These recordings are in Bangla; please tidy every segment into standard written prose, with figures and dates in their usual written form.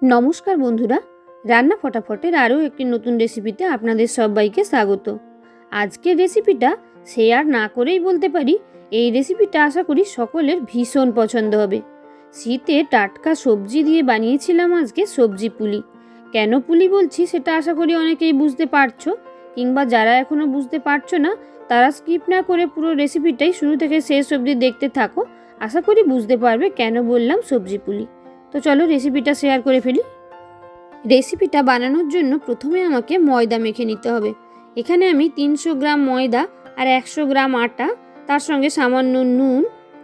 নমস্কার বন্ধুরা, রান্না ফটাফটের আরও একটি নতুন রেসিপিতে আপনাদের সবাইকে স্বাগত। আজকের রেসিপিটা শেয়ার না করেই বলতে পারি, এই রেসিপিটা আশা করি সকলের ভীষণ পছন্দ হবে। শীতে টাটকা সবজি দিয়ে বানিয়েছিলাম আজকে সবজি পুলি। কেন পুলি বলছি সেটা আশা করি অনেকেই বুঝতে পারছো, কিংবা যারা এখনও বুঝতে পারছো না তারা স্কিপ না করে পুরো রেসিপিটাই শুরু থেকে শেষ অবধি দেখতে থাকো। আশা করি বুঝতে পারবে কেন বললাম সবজি পুলি। তো চলো রেসিপিটা শেয়ার করে ফেলি। রেসিপিটা বানানোর জন্য প্রথমে আমাকে ময়দা মেখে নিতে হবে। এখানে আমি 300 গ্রাম ময়দা আর 100 গ্রাম আটা, তার সঙ্গে সামান্য নুন,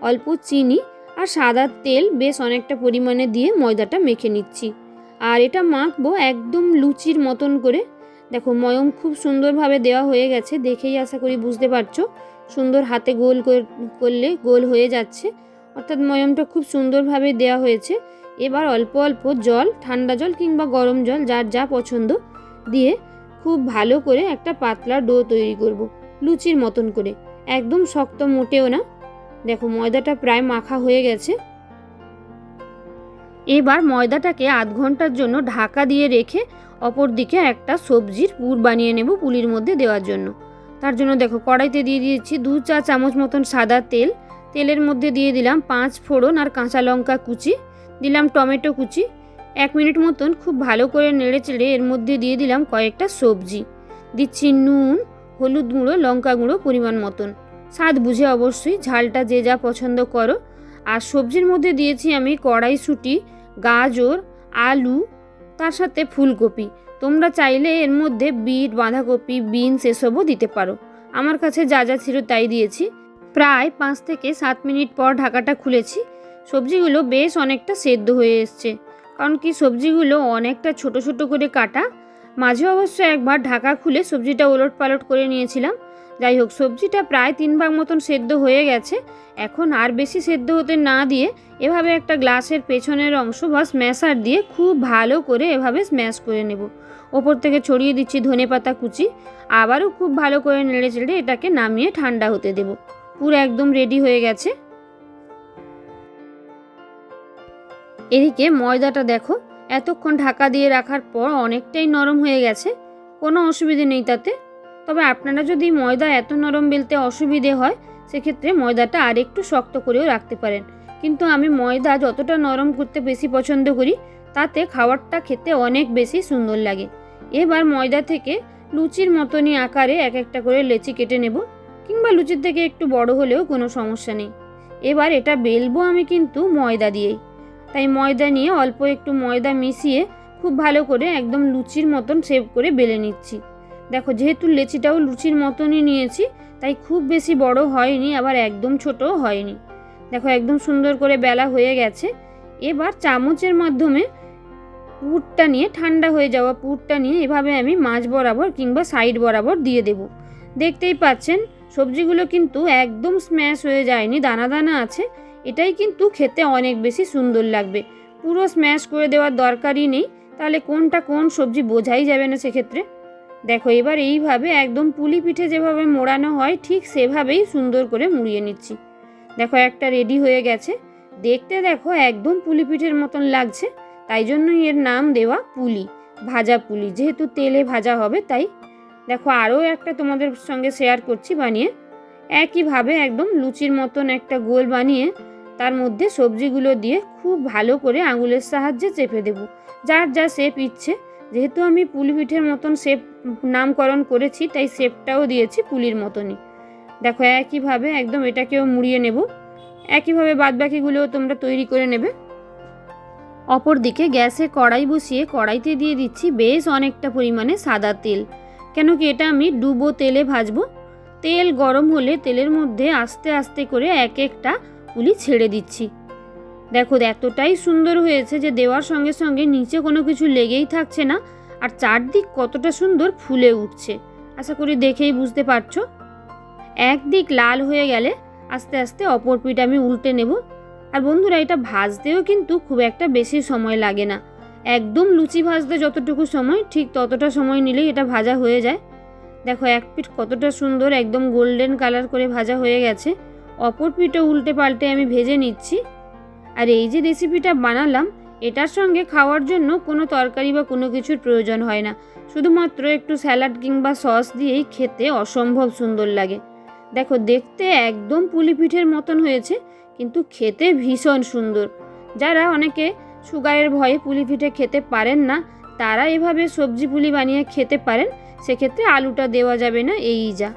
অল্প চিনি আর সাদা তেল বেশ অনেকটা পরিমাণে দিয়ে ময়দাটা মেখে নিচ্ছি। আর এটা মাখবো একদম লুচির মতন করে। দেখো ময়ম খুব সুন্দরভাবে দেওয়া হয়ে গেছে, দেখেই আশা করি বুঝতে পারছো। সুন্দর হাতে গোল করলে গোল হয়ে যাচ্ছে, অর্থাৎ ময়মটা খুব সুন্দরভাবে দেওয়া হয়েছে। এবার অল্প অল্প জল, ঠান্ডা জল কিংবা গরম জল যার যা পছন্দ দিয়ে খুব ভালো করে একটা পাতলা ডো তৈরি করব, লুচির মতন করে। একদম শক্ত মোটেও না। দেখো ময়দাটা প্রায় মাখা হয়ে গেছে। এবার ময়দাটাকে আধ ঘন্টার জন্য ঢাকা দিয়ে রেখে অপর দিকে একটা সবজির পুর বানিয়ে নেব পুলির মধ্যে দেওয়ার জন্য। তার জন্য দেখো কড়াইতে দিয়ে দিয়েছি 2 চা চামচ মতন সাদা তেল। তেলের মধ্যে দিয়ে দিলাম 5 ফোড়ন আর কাঁচা লঙ্কা কুচি, দিলাম টমেটো কুচি। 1 মিনিট মতন খুব ভালো করে নেড়ে চেড়ে এর মধ্যে দিয়ে দিলাম কয়েকটা সবজি। দিচ্ছি নুন, হলুদ গুঁড়ো, লঙ্কা গুঁড়ো পরিমাণ মতন, স্বাদ বুঝে অবশ্যই, ঝালটা যে যা পছন্দ করো। আর সবজির মধ্যে দিয়েছি আমি কড়াইশুঁটি, গাজর, আলু, তার সাথে ফুলকপি। তোমরা চাইলে এর মধ্যে বিট, বাঁধাকপি, বিনস এসবও দিতে পারো। আমার কাছে যা যা ছিল তাই দিয়েছি। প্রায় 5 থেকে 7 মিনিট পর ঢাকাটা খুলেছি। সবজিগুলো বেশ অনেকটা সেদ্ধ হয়ে এসছে, কারণ কি সবজিগুলো অনেকটা ছোট ছোট করে কাটা। মাঝে অবশ্য একবার ঢাকা খুলে সবজিটা ওলট পালট করে নিয়েছিলাম। যাই হোক, সবজিটা প্রায় 3 ভাগ মতন সেদ্ধ হয়ে গেছে। এখন আর বেশি সেদ্ধ হতে না দিয়ে এভাবে একটা গ্লাসের পেছনের অংশ বা স্ম্যাশার দিয়ে খুব ভালো করে এভাবে স্ম্যাশ করে নেব। ওপর থেকে ছড়িয়ে দিচ্ছি ধনেপাতা কুচি। আবারও খুব ভালো করে নেড়ে চেড়ে এটাকে নামিয়ে ঠান্ডা হতে দেব। পুরো একদম রেডি হয়ে গেছে। এদিকে ময়দাটা দেখো এতক্ষণ ঢাকা দিয়ে রাখার পর অনেকটাই নরম হয়ে গেছে, কোনো অসুবিধে নেই তাতে। তবে আপনারা যদি ময়দা এত নরম বেলতে অসুবিধে হয়, সেক্ষেত্রে ময়দাটা আর একটু শক্ত করেও রাখতে পারেন। কিন্তু আমি ময়দা যতটা নরম করতে বেশি পছন্দ করি, তাতে খাবারটা খেতে অনেক বেশি সুন্দর লাগে। এবার ময়দা থেকে লুচির মতনই আকারে এক একটা করে লেচি কেটে নেব, কিংবা লুচির থেকে একটু বড় হলেও কোনো সমস্যা নেই। এবার এটা বেলবো আমি কিন্তু ময়দা দিয়েই, তাই ময়দা নিয়ে অল্প একটু ময়দা মিশিয়ে খুব ভালো করে একদম লুচির মতন শেপ করে বেলে নিচ্ছি। দেখো যেহেতু লেচিটাও লুচির মতনই নিয়েছি, তাই খুব বেশি বড় হয়নি, আবার একদম ছোটও হয়নি। দেখো একদম সুন্দর করে বেলা হয়ে গেছে। এবার চামচের মাধ্যমে পুরটা নিয়ে, ঠান্ডা হয়ে যাওয়া পুরটা নিয়ে এভাবে আমি মাঝ বরাবর কিংবা সাইড বরাবর দিয়ে দেব। দেখতেই পাচ্ছেন সবজিগুলো কিন্তু একদম স্ম্যাশ হয়ে যায়নি, দানা দানা আছে। এটাই কিন্তু খেতে অনেক বেশি সুন্দর লাগবে। পুরো স্ম্যাশ করে দেওয়ার দরকারই নেই, তাহলে কোনটা কোন সবজি বোঝাই যাবে না সেক্ষেত্রে। দেখো এবার এইভাবে একদম পুলি পিঠে যেভাবে মোড়ানো হয় ঠিক সেভাবেই সুন্দর করে মুড়িয়ে নিচ্ছি। দেখো একটা রেডি হয়ে গেছে। দেখতে দেখো একদম পুলি পিঠের মতন লাগছে, তাই জন্যই এর নাম দেওয়া পুলি, ভাজা পুলি, যেহেতু তেলে ভাজা হবে তাই। দেখো আরও একটা তোমাদের সঙ্গে শেয়ার করছি বানিয়ে। একইভাবে একদম লুচির মতন একটা গোল বানিয়ে তার মধ্যে সবজিগুলো দিয়ে খুব ভালো করে আঙুলের সাহায্যে চেপে দেব, যার যা শেপ ইচ্ছে। যেহেতু আমি পুলি পিঠের মতন শেপ নামকরণ করেছি, তাই শেপটাও দিয়েছি পুলির মতনই। দেখো একইভাবে একদম এটাকেও মুড়িয়ে নেব। একইভাবে বাদবাকিগুলোও তোমরা তৈরি করে নেবে। অপর দিকে গ্যাসে কড়াই বসিয়ে কড়াইতে দিয়ে দিচ্ছি বেশ অনেকটা পরিমাণে সাদা তেল, কেন কি এটা আমি ডুবো তেলে ভাজবো। তেল গরম হলে তেলের মধ্যে আস্তে আস্তে করে এক একটা পুলি ছেড়ে দিচ্ছি। দেখো এতটাই সুন্দর হয়েছে যে দেওয়ার সঙ্গে সঙ্গে নিচে কোনো কিছু লেগেই থাকছে না, আর চারদিক কতটা সুন্দর ফুলে উঠছে আশা করি দেখেই বুঝতে পারছো। একদিক লাল হয়ে গেলে আস্তে আস্তে অপর পিঠ আমি উল্টে নেব। আর বন্ধুরা এটা ভাজতেও কিন্তু খুব একটা বেশি সময় লাগে না, একদম লুচি ভাজতে যতটুকু সময় ঠিক ততটা সময় নিলেই এটা ভাজা হয়ে যায়। দেখো এক পিঠ কতটা সুন্দর একদম গোল্ডেন কালার করে ভাজা হয়ে গেছে। অপর পিঠও উল্টে পাল্টে আমি ভেজে নিচ্ছি। আর এই যে রেসিপিটা বানালাম, এটার সঙ্গে খাওয়ার জন্য কোনো তরকারি বা কোনো কিছুর প্রয়োজন হয় না, শুধুমাত্র একটু স্যালাড কিংবা সস দিয়েই খেতে অসম্ভব সুন্দর লাগে। দেখো, দেখতে একদম পুলি পিঠের মতন হয়েছে, কিন্তু খেতে ভীষণ সুন্দর। যারা অনেকে সুগারের ভয়ে পুলি পিঠে খেতে পারেন না, তারা এভাবে সবজি পুলি বানিয়ে খেতে পারেন। সেক্ষেত্রে আলুটা দেওয়া যাবে না, এই যা।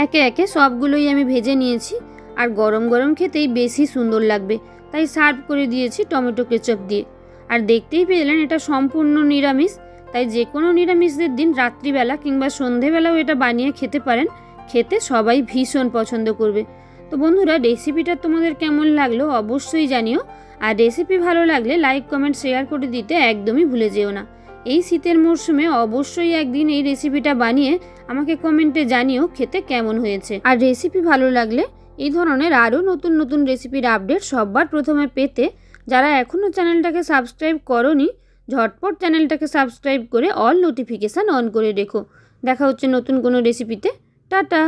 একে একে সবগুলোই আমি ভেজে নিয়েছি, আর গরম গরম খেতেই বেশি সুন্দর লাগবে, তাই সার্ভ করে দিয়েছি টমেটো কেচাপ দিয়ে। আর দেখতেই পেলেন এটা সম্পূর্ণ নিরামিষ, তাই যে কোনো নিরামিষদের দিন রাত্রিবেলা কিংবা সন্ধেবেলাও এটা বানিয়ে খেতে পারেন। খেতে সবাই ভীষণ পছন্দ করবে। তো বন্ধুরা, রেসিপিটা তোমাদের কেমন লাগলো অবশ্যই জানিও। আর রেসিপি ভালো লাগলে লাইক কমেন্ট শেয়ার করে দিতে একদমই ভুলে যেও না। এই শীতের মরশুমে অবশ্যই একদিন এই রেসিপিটা বানিয়ে আমাকে কমেন্টে জানিও খেতে কেমন হয়েছে। আর রেসিপি ভালো লাগলে এই ধরনের আরও নতুন নতুন রেসিপির আপডেট সবার প্রথমে পেতে যারা এখনও চ্যানেলটাকে সাবস্ক্রাইব করোনি, ঝটপট চ্যানেলটাকে সাবস্ক্রাইব করে অল নোটিফিকেশান অন করে রেখো। দেখা হচ্ছে নতুন কোনো রেসিপিতে। টাটা।